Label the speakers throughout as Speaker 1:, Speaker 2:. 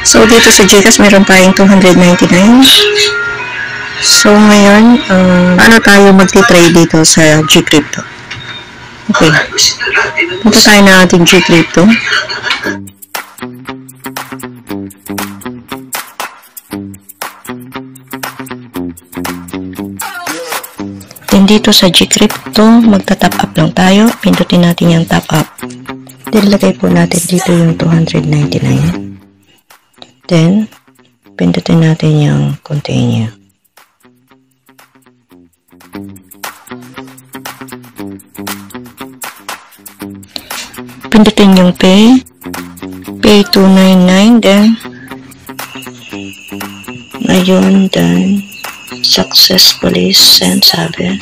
Speaker 1: So, dito sa GCash, meron tayong 299. So, ngayon, paano tayo magti-trade dito sa Gcrypto? Okay. Punta tayo na ating Gcrypto. Then, dito sa Gcrypto, magta-top up lang tayo. Pindutin natin yung top up. Then, lagay po natin dito yung 299. Then, pindutin natin yung continue. Pindutin yung pay 299, then ayun, then successfully sent, sabi.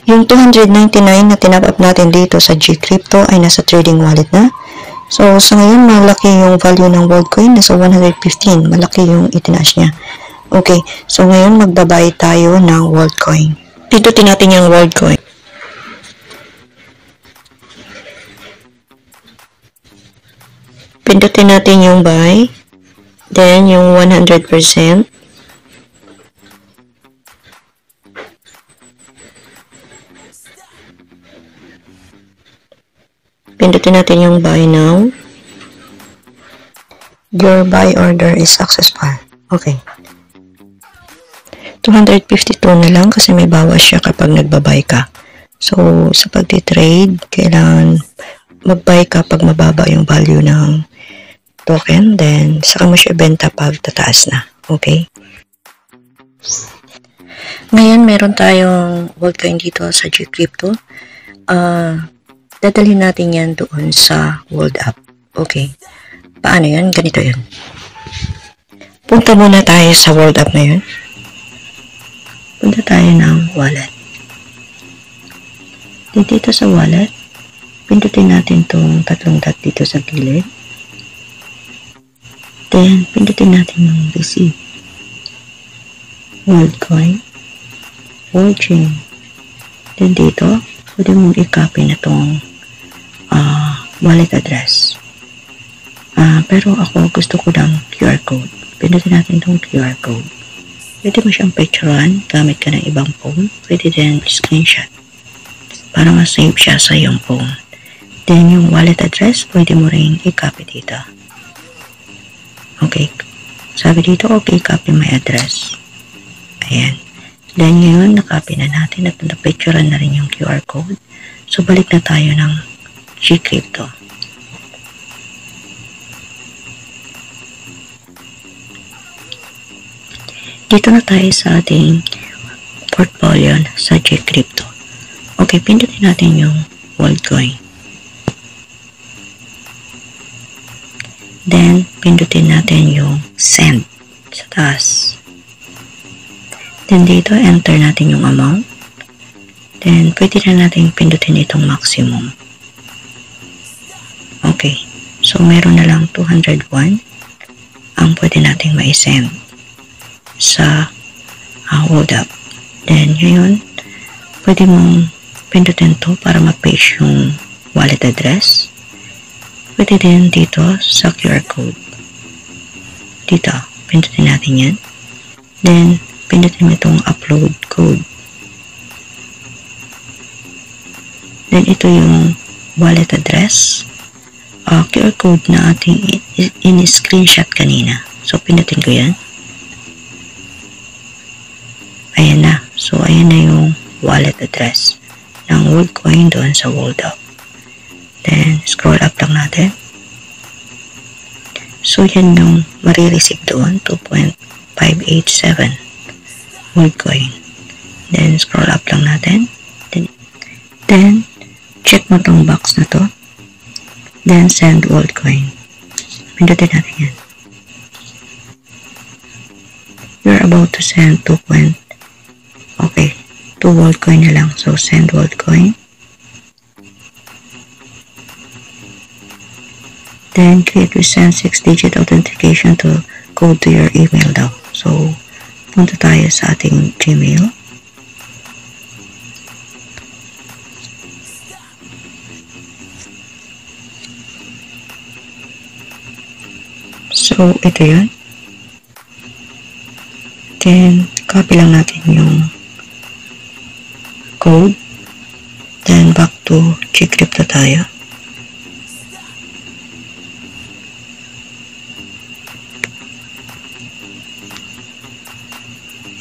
Speaker 1: Yung 299 na tinap up natin dito sa Gcrypto ay nasa trading wallet na. So, sa ngayon, malaki yung value ng WorldCoin. Nasa 115. Malaki yung itinaas niya. Okay. So, ngayon, magbabay tayo ng WorldCoin. Pindutin natin yung WorldCoin. Pindutin natin yung buy. Then, yung 100%. Pindutin natin yung buy now. Your buy order is successful. Okay. 252 na lang kasi may bawas siya kapag nagbabay ka. So, sa pagti-trade, kailangan mag-buy ka pag mababa yung value ng token. Then, saka mo siya benta pag tataas na. Okay? Ngayon, meron tayong WorldCoin dito sa Gcrypto. Dadalhin natin yan doon sa World App. Okay. Paano yan? Ganito yun. Punta muna tayo sa World App na yun. Punta tayo ng wallet. Dito sa wallet, pindutin natin itong tatlong dot dito sa gilid. Then, pindutin natin yung receive. WorldCoin. WorldChain. Then dito, pwede mong i-copy na itong wallet address. Pero ako gusto ko ng QR code. Pindutin natin itong QR code. Pwede mo siyang picturean gamit ka ng ibang phone. Pwede din screenshot para ma-save siya sa iyong phone. Then yung wallet address, pwede mo rin i-copy dito. Okay. Sabi dito, okay, copy my address. Ayan. Then yun, na-copy na natin at na-picturean na rin yung QR code. So, balik na tayo ng Gcrypto. Dito na tayo sa ating portfolio sa Gcrypto. Okay, pindutin natin yung WorldCoin. Then, pindutin natin yung send sa taas. Then, dito, enter natin yung amount. Then, pwede na natin pindutin itong maximum. Okay. So, meron na lang 201 ang pwede nating ma-send sa World App. Then, ngayon, pwede mong pindutin to para ma-paste yung wallet address. Pwede din dito sa QR code. Dito, pindutin natin yan. Then, pindutin mo itong upload code. Then, ito yung wallet address. QR code na ating in-screenshot kanina. So, pindutin ko yan. Ayan na. So, ayan na yung wallet address ng WorldCoin doon sa World App. Then, scroll up lang natin. So, yan yung marireceive doon. 2.587 WorldCoin. Then, scroll up lang natin. Then, check mo tong box na to. Then, send WorldCoin. Pindutin natin yan. You're about to send 2. Okay. 2 WorldCoin na lang. So, send WorldCoin. Then, create with send 6-digit authentication to code to your email daw. So, punta tayo sa ating Gmail. So, ito yun. Then, copy lang natin yung code. Then, back to Gcrypto tayo.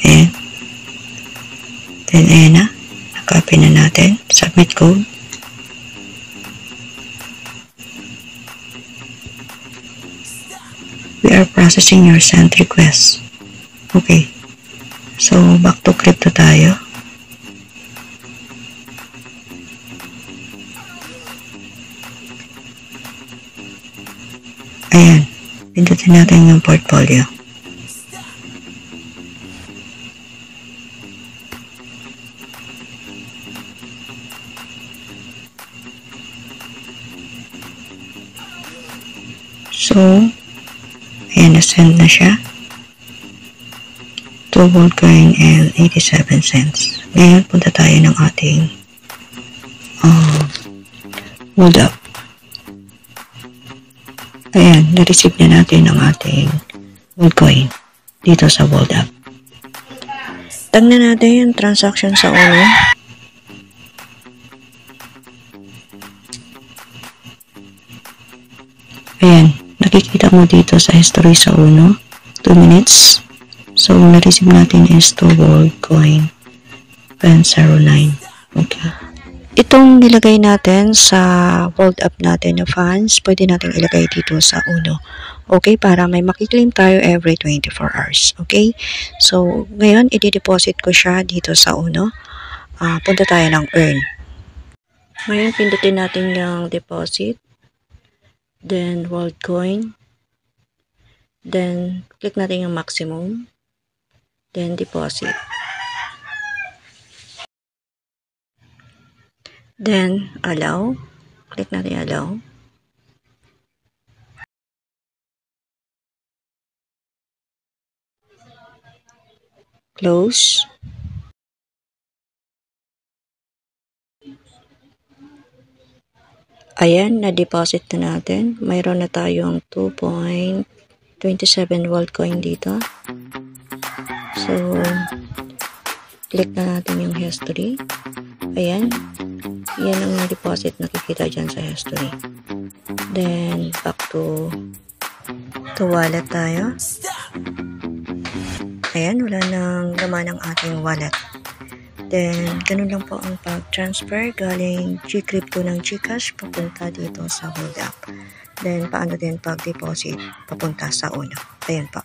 Speaker 1: And, then, ayan na. Copy na natin. Submit code. We are processing your send request. Okay. So, back to crypto tayo. Ayan. Pindutin natin yung portfolio. So, ayan, na-send na siya. 2 Worldcoin and 87 cents. Ngayon, punta tayo ng ating hold up. Ayan, na-receive na natin ang ating Worldcoin dito sa hold up. Tignan natin yung transaction sa uno. Ayan, nakikita mo dito sa history sa uno, 2 minutes. So, na-receive natin is 2 Worldcoin and 09. Okay. Itong nilagay natin sa hold up natin na funds, pwede natin ilagay dito sa uno. Okay, para may makiklaim tayo every 24 hours. Okay? So, ngayon, i-deposit ko siya dito sa uno. Punta tayo ng earn. Ngayon, pindutin natin yung deposit. Then, Worldcoin. Then, click natin yung maximum. Then, deposit. Then, allow. Click natin allow. Close. Ayan, na-deposit na natin. Mayroon na tayong 2.27 Worldcoin dito. So, click na natin yung history. Ayan. Yan ang na-deposit nakikita dyan sa history. Then, back to wallet tayo. Ayan, wala nang laman ng ating wallet. Then, ganun lang po ang pag-transfer galing Gcrypto ng Gcash papunta dito sa hold up. Then, paano din pag-deposit papunta sa uno. Ayan po.